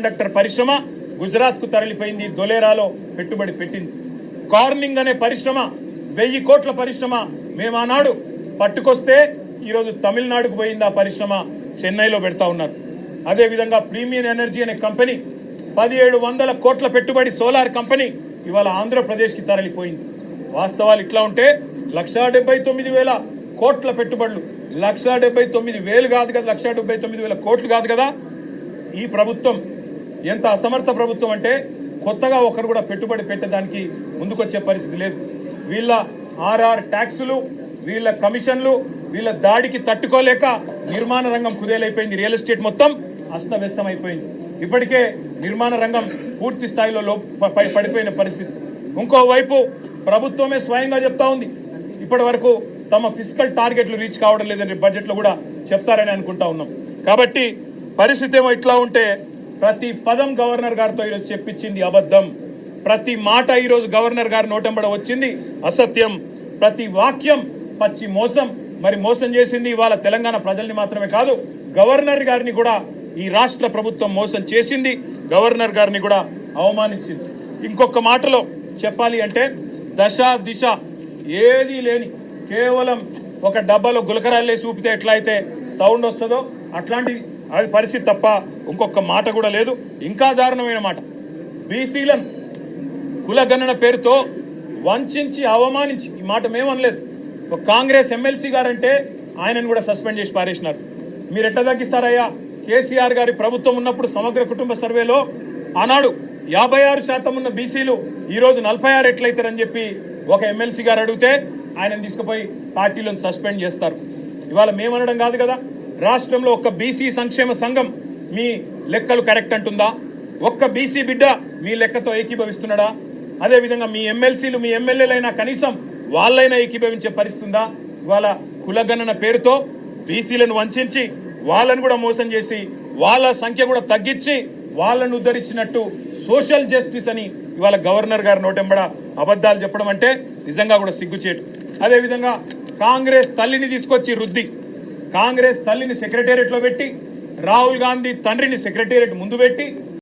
Conductor పరిశ్రమ గుజరాత్కు తరలిపోయింది, దొలేరాలో పెట్టుబడి పెట్టింది. కార్నింగ్ అనే పరిశ్రమ 1000 కోట్ల పరిశ్రమ మేము ఆనాడు పట్టుకొస్తే ఈరోజు తమిళనాడుకు పోయింది. ఆ పరిశ్రమ చెన్నైలో పెడతా ఉన్నారు. అదేవిధంగా ప్రీమియం ఎనర్జీ అనే కంపెనీ 1700 కోట్ల పెట్టుబడి సోలార్ కంపెనీ ఇవాళ ఆంధ్రప్రదేశ్కి తరలిపోయింది. వాస్తవాలు ఇట్లా ఉంటే 1,79,000 కోట్ల పెట్టుబడులు, 1,79,000 కాదు కదా, 1,79,000 కోట్లు కాదు కదా. ఈ ప్రభుత్వం ఎంత అసమర్థ ప్రభుత్వం అంటే కొత్తగా ఒకరు కూడా పెట్టుబడి పెట్టడానికి ముందుకొచ్చే పరిస్థితి లేదు. వీళ్ళ ఆర్ఆర్ ట్యాక్సులు, వీళ్ళ కమిషన్లు, వీళ్ళ దాడికి తట్టుకోలేక నిర్మాణ రంగం కుదేలైపోయింది. రియల్ ఎస్టేట్ మొత్తం అస్తవ్యస్తం అయిపోయింది. ఇప్పటికే నిర్మాణ రంగం పూర్తి స్థాయిలో పడిపోయిన పరిస్థితి. ఇంకోవైపు ప్రభుత్వమే స్వయంగా చెప్తా ఉంది ఇప్పటి వరకు తమ ఫిజికల్ టార్గెట్లు రీచ్ కావడం లేదని బడ్జెట్లో కూడా చెప్తారని అనుకుంటా ఉన్నాం. కాబట్టి పరిస్థితి ఏమో ఇట్లా ఉంటే ప్రతి పదం గవర్నర్ గారితో ఈరోజు చెప్పించింది అబద్ధం, ప్రతి మాట ఈరోజు గవర్నర్ గారి నోటెంబడ వచ్చింది అసత్యం, ప్రతి వాక్యం పచ్చి మోసం. మరి మోసం చేసింది ఇవాళ తెలంగాణ ప్రజల్ని మాత్రమే కాదు, గవర్నర్ గారిని కూడా ఈ రాష్ట్ర ప్రభుత్వం మోసం చేసింది, గవర్నర్ గారిని కూడా అవమానించింది. ఇంకొక మాటలో చెప్పాలి అంటే దశ దిశ ఏదీ లేని కేవలం ఒక డబ్బాలో గులకరాలు వేసి ఊపితే ఎట్లా అయితే సౌండ్ వస్తుందో అట్లాంటి అది పరిస్థితి తప్ప ఇంకొక మాట కూడా లేదు. ఇంకా దారుణమైన మాట, బీసీలను కులగణన పేరుతో వంచి అవమానించి, ఈ మాట మేమనలేదు, ఒక కాంగ్రెస్ ఎమ్మెల్సీ గారంటే ఆయనను కూడా సస్పెండ్ చేసి పారేసినారు. మీరు ఎట్లా తగ్గిస్తారయ్యా? కేసీఆర్ గారి ప్రభుత్వం ఉన్నప్పుడు సమగ్ర కుటుంబ సర్వేలో ఆనాడు 56% ఉన్న బీసీలు ఈరోజు 46 ఎట్లయితారని చెప్పి ఒక ఎమ్మెల్సీ గారు అడిగితే ఆయనను తీసుకుపోయి పార్టీలను సస్పెండ్ చేస్తారు. ఇవాళ మేమనడం కాదు కదా, రాష్ట్రంలో ఒక్క బీసీ సంక్షేమ సంఘం మీ లెక్కలు కరెక్ట్ అంటుందా? ఒక్క బీసీ బిడ్డ మీ లెక్కతో ఏకీభవిస్తున్నాడా? అదేవిధంగా మీ ఎమ్మెల్సీలు మీ ఎమ్మెల్యేలైనా కనీసం వాళ్ళైనా ఏకీభవించే పరిస్థితి ఉందా? ఇవాళ కులగణన పేరుతో బీసీలను వంచి వాళ్ళను కూడా మోసం చేసి వాళ్ళ సంఖ్య కూడా తగ్గించి వాళ్ళను ఉద్ధరించినట్టు సోషల్ జస్టిస్ అని ఇవాళ గవర్నర్ గారు నోటెంబడ అబద్ధాలు చెప్పడం అంటే నిజంగా కూడా సిగ్గుచేటు. అదేవిధంగా కాంగ్రెస్ తల్లిని తీసుకొచ్చి రుద్ది, కాంగ్రెస్ తల్లిని సెక్రటేరియట్లో పెట్టి, రాహుల్ గాంధీ తండ్రిని సెక్రటేరియట్ ముందు పెట్టి